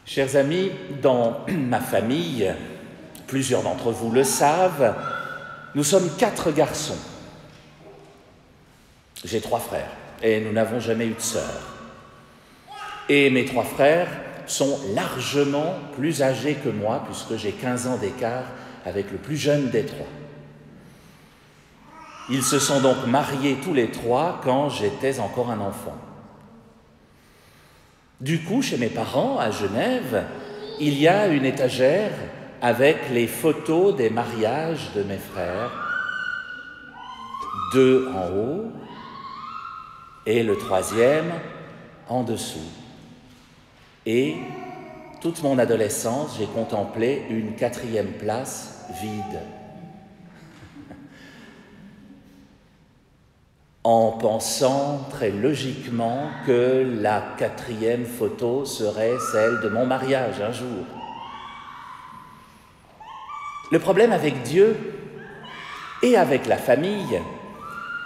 Chers amis, dans ma famille, plusieurs d'entre vous le savent, nous sommes 4 garçons. J'ai 3 frères et nous n'avons jamais eu de sœur. Et mes 3 frères sont largement plus âgés que moi, puisque j'ai 15 ans d'écart avec le plus jeune des 3. Ils se sont donc mariés tous les 3 quand j'étais encore un enfant. Du coup, chez mes parents, à Genève, il y a une étagère avec les photos des mariages de mes frères, 2 en haut et le 3e en dessous. Et toute mon adolescence, j'ai contemplé une 4e place vide, en pensant très logiquement que la 4e photo serait celle de mon mariage un jour. Le problème avec Dieu et avec la famille,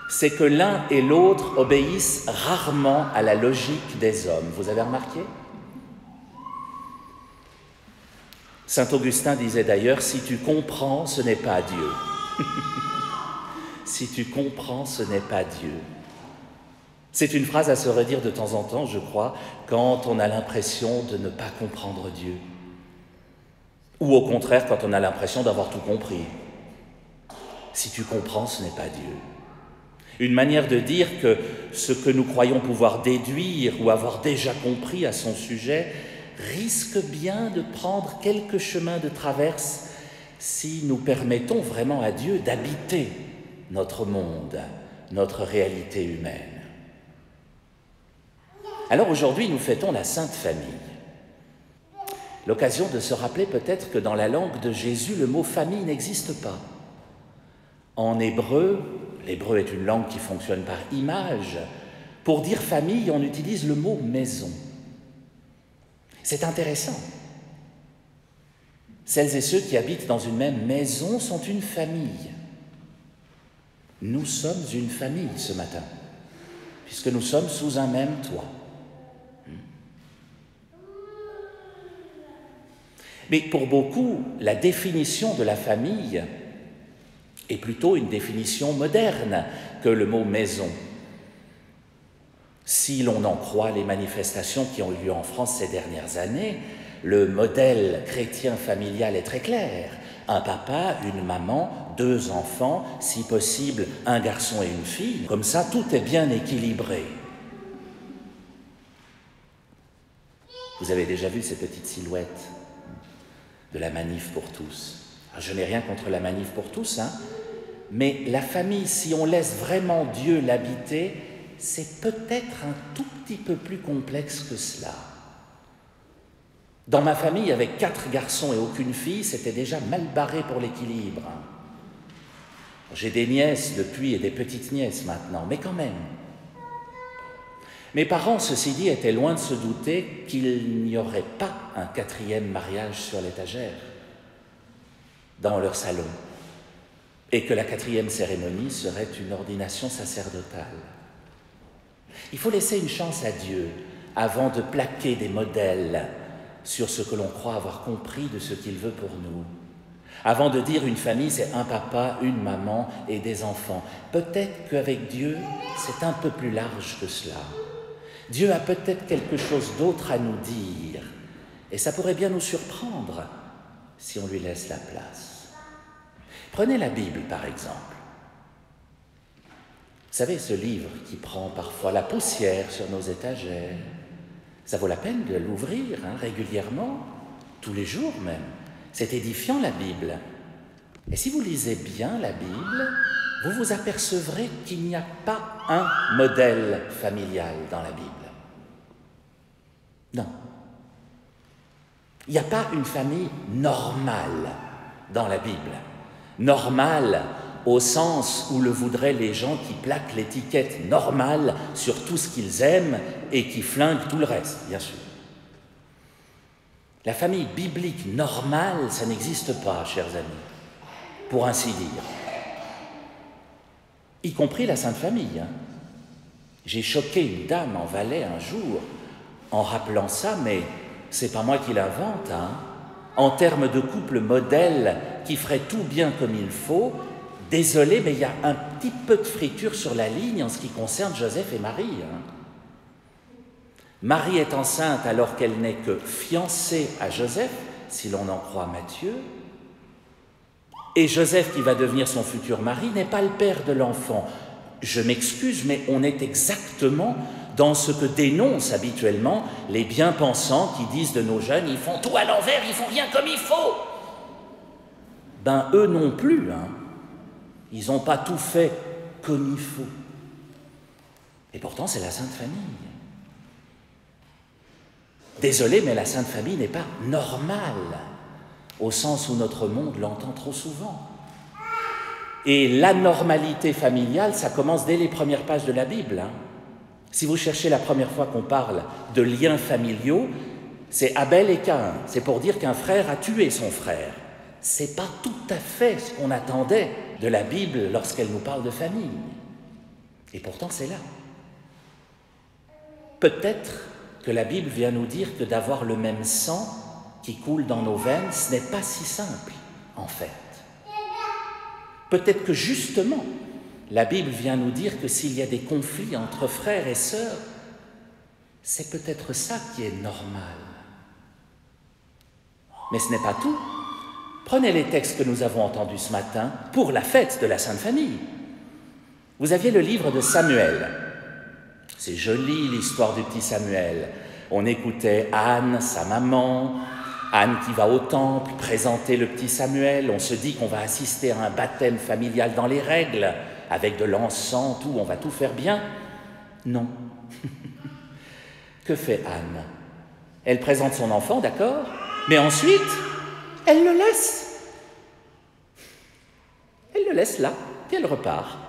c'est que l'un et l'autre obéissent rarement à la logique des hommes. Vous avez remarqué ? Saint Augustin disait d'ailleurs, si tu comprends, ce n'est pas Dieu. Si tu comprends, ce n'est pas Dieu. C'est une phrase à se redire de temps en temps, je crois, quand on a l'impression de ne pas comprendre Dieu. Ou au contraire, quand on a l'impression d'avoir tout compris. Si tu comprends, ce n'est pas Dieu. Une manière de dire que ce que nous croyons pouvoir déduire ou avoir déjà compris à son sujet risque bien de prendre quelques chemins de traverse si nous permettons vraiment à Dieu d'habiter notre monde, notre réalité humaine. Alors aujourd'hui, nous fêtons la Sainte Famille. L'occasion de se rappeler peut-être que dans la langue de Jésus, le mot « famille » n'existe pas. En hébreu, l'hébreu est une langue qui fonctionne par image. Pour dire famille, on utilise le mot « maison ». C'est intéressant. Celles et ceux qui habitent dans une même maison sont une famille. Nous sommes une famille ce matin, puisque nous sommes sous un même toit. Mais pour beaucoup, la définition de la famille est plutôt une définition moderne que le mot « maison ». Si l'on en croit les manifestations qui ont eu lieu en France ces dernières années, le modèle chrétien familial est très clair. Un papa, une maman, 2 enfants, si possible un garçon et une fille. Comme ça, tout est bien équilibré. Vous avez déjà vu ces petites silhouettes de la manif pour tous. Alors, je n'ai rien contre la manif pour tous, mais la famille, si on laisse vraiment Dieu l'habiter, c'est peut-être un tout petit peu plus complexe que cela. Dans ma famille, avec 4 garçons et aucune fille, c'était déjà mal barré pour l'équilibre. J'ai des nièces depuis et des petites nièces maintenant, mais quand même. Mes parents, ceci dit, étaient loin de se douter qu'il n'y aurait pas un 4e mariage sur l'étagère dans leur salon et que la 4e cérémonie serait une ordination sacerdotale. Il faut laisser une chance à Dieu avant de plaquer des modèles sur ce que l'on croit avoir compris de ce qu'il veut pour nous. Avant de dire une famille, c'est un papa, une maman et des enfants. Peut-être qu'avec Dieu, c'est un peu plus large que cela. Dieu a peut-être quelque chose d'autre à nous dire, et ça pourrait bien nous surprendre si on lui laisse la place. Prenez la Bible, par exemple. Vous savez, ce livre qui prend parfois la poussière sur nos étagères, ça vaut la peine de l'ouvrir régulièrement, tous les jours même. C'est édifiant, la Bible. Et si vous lisez bien la Bible, vous vous apercevrez qu'il n'y a pas un modèle familial dans la Bible. Non. Il n'y a pas une famille normale dans la Bible. Normale au sens où le voudraient les gens qui plaquent l'étiquette normale sur tout ce qu'ils aiment et qui flinguent tout le reste, bien sûr. La famille biblique normale, ça n'existe pas, chers amis, pour ainsi dire. Y compris la Sainte Famille. J'ai choqué une dame en Valais un jour en rappelant ça, mais c'est pas moi qui l'invente, hein. En termes de couple modèle qui ferait tout bien comme il faut, désolé, mais il y a un petit peu de friture sur la ligne en ce qui concerne Joseph et Marie, hein. Marie est enceinte alors qu'elle n'est que fiancée à Joseph, si l'on en croit Matthieu, et Joseph, qui va devenir son futur mari, n'est pas le père de l'enfant. Je m'excuse, mais on est exactement dans ce que dénoncent habituellement les bien-pensants qui disent de nos jeunes « ils font tout à l'envers, ils font rien comme il faut ». Ben eux non plus, hein. Ils n'ont pas tout fait comme il faut. Et pourtant, c'est la Sainte Famille. Désolé, mais la Sainte Famille n'est pas normale, au sens où notre monde l'entend trop souvent. Et l'anormalité familiale, ça commence dès les premières pages de la Bible, hein. Si vous cherchez la première fois qu'on parle de liens familiaux, c'est Abel et Caïn. C'est pour dire qu'un frère a tué son frère. C'est pas tout à fait ce qu'on attendait de la Bible lorsqu'elle nous parle de famille. Et pourtant, c'est là. Peut-être que la Bible vient nous dire que d'avoir le même sang qui coule dans nos veines, ce n'est pas si simple, en fait. Peut-être que justement, la Bible vient nous dire que s'il y a des conflits entre frères et sœurs, c'est peut-être ça qui est normal. Mais ce n'est pas tout. Prenez les textes que nous avons entendus ce matin pour la fête de la Sainte Famille. Vous aviez le livre de Samuel. C'est joli l'histoire du petit Samuel. On écoutait Anne, sa maman, Anne qui va au temple présenter le petit Samuel. On se dit qu'on va assister à un baptême familial dans les règles, avec de l'encens, tout, on va tout faire bien. Non. Que fait Anne? Elle présente son enfant, d'accord, mais ensuite, elle le laisse. Elle le laisse là, puis elle repart.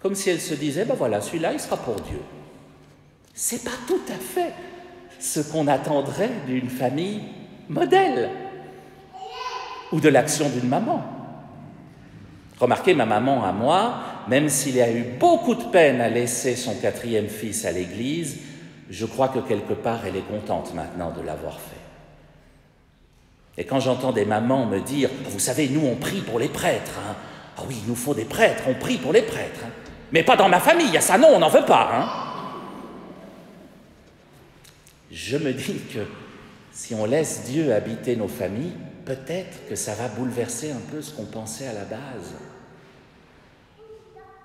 Comme si elle se disait, ben voilà, celui-là, il sera pour Dieu. C'est pas tout à fait ce qu'on attendrait d'une famille modèle ou de l'action d'une maman. Remarquez, ma maman à moi, même s'il a eu beaucoup de peine à laisser son 4e fils à l'église, je crois que quelque part, elle est contente maintenant de l'avoir fait. Et quand j'entends des mamans me dire « Vous savez, nous, on prie pour les prêtres. Hein. Ah oui, il nous faut des prêtres, on prie pour les prêtres. Hein. Mais pas dans ma famille, ça non, on n'en veut pas. Hein. » Je me dis que si on laisse Dieu habiter nos familles, peut-être que ça va bouleverser un peu ce qu'on pensait à la base.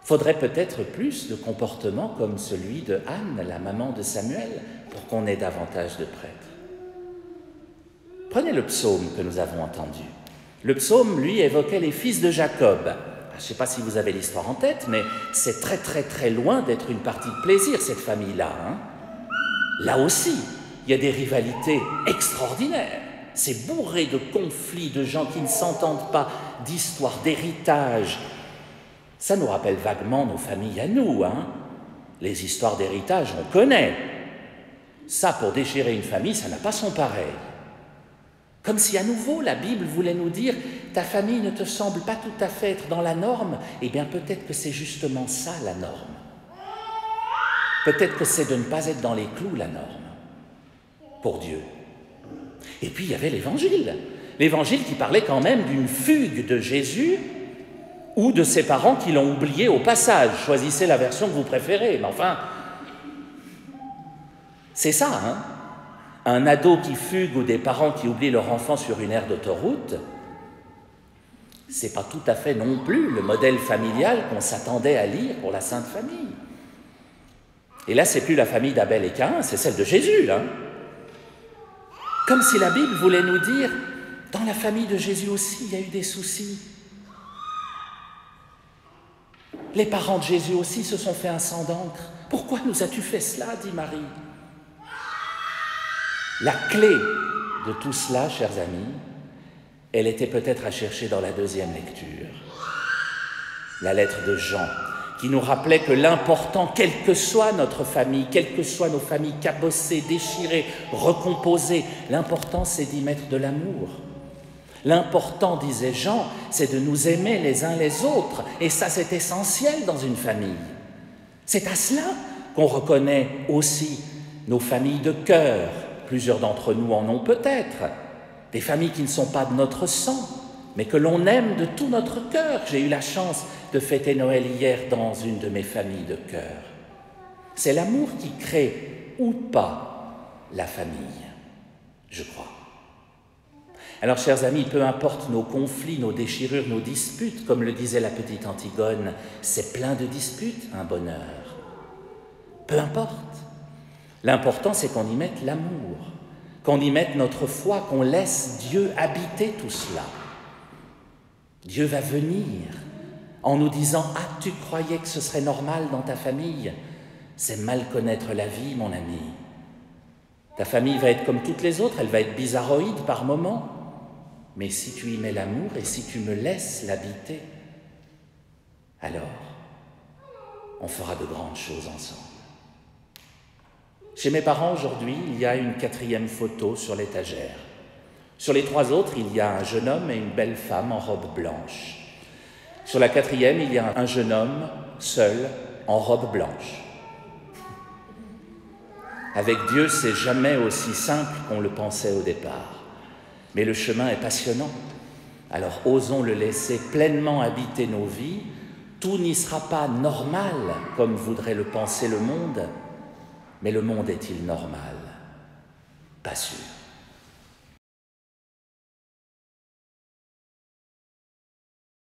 Faudrait peut-être plus de comportements comme celui de Anne, la maman de Samuel, pour qu'on ait davantage de prêtres. Prenez le psaume que nous avons entendu. Le psaume, lui, évoquait les fils de Jacob. Je ne sais pas si vous avez l'histoire en tête, mais c'est très très très loin d'être une partie de plaisir, cette famille-là. Hein. Là aussi, il y a des rivalités extraordinaires. C'est bourré de conflits, de gens qui ne s'entendent pas, d'histoires, d'héritage. Ça nous rappelle vaguement nos familles à nous. Hein. Les histoires d'héritage, on connaît. Ça, pour déchirer une famille, ça n'a pas son pareil. Comme si à nouveau la Bible voulait nous dire « ta famille ne te semble pas tout à fait être dans la norme », eh bien peut-être que c'est justement ça la norme. Peut-être que c'est de ne pas être dans les clous la norme, pour Dieu. Et puis il y avait l'Évangile qui parlait quand même d'une fugue de Jésus ou de ses parents qui l'ont oublié au passage. Choisissez la version que vous préférez, mais enfin, c'est ça, hein. Un ado qui fugue ou des parents qui oublient leur enfant sur une aire d'autoroute, c'est pas tout à fait non plus le modèle familial qu'on s'attendait à lire pour la Sainte Famille. Et là, c'est plus la famille d'Abel et Caïn, c'est celle de Jésus, là. Comme si la Bible voulait nous dire, dans la famille de Jésus aussi, il y a eu des soucis. Les parents de Jésus aussi se sont fait un sang d'encre. Pourquoi nous as-tu fait cela, dit Marie. La clé de tout cela, chers amis, elle était peut-être à chercher dans la 2e lecture. La lettre de Jean, qui nous rappelait que l'important, quelle que soit notre famille, quelles que soient nos familles cabossées, déchirées, recomposées, l'important c'est d'y mettre de l'amour. L'important, disait Jean, c'est de nous aimer les uns les autres, et ça c'est essentiel dans une famille. C'est à cela qu'on reconnaît aussi nos familles de cœur, Plusieurs d'entre nous en ont peut-être. Des familles qui ne sont pas de notre sang, mais que l'on aime de tout notre cœur. J'ai eu la chance de fêter Noël hier dans une de mes familles de cœur. C'est l'amour qui crée ou pas la famille, je crois. Alors, chers amis, peu importe nos conflits, nos déchirures, nos disputes, comme le disait la petite Antigone, c'est plein de disputes, un bonheur. Peu importe. L'important, c'est qu'on y mette l'amour, qu'on y mette notre foi, qu'on laisse Dieu habiter tout cela. Dieu va venir en nous disant « Ah, tu croyais que ce serait normal dans ta famille ? C'est mal connaître la vie, mon ami. Ta famille va être comme toutes les autres, elle va être bizarroïde par moments. Mais si tu y mets l'amour et si tu me laisses l'habiter, alors on fera de grandes choses ensemble. » Chez mes parents aujourd'hui, il y a une 4e photo sur l'étagère. Sur les 3 autres, il y a un jeune homme et une belle femme en robe blanche. Sur la 4e, il y a un jeune homme seul en robe blanche. Avec Dieu, c'est jamais aussi simple qu'on le pensait au départ. Mais le chemin est passionnant. Alors osons le laisser pleinement habiter nos vies. Tout n'y sera pas normal, comme voudrait le penser le monde. Mais le monde est-il normal? Pas sûr.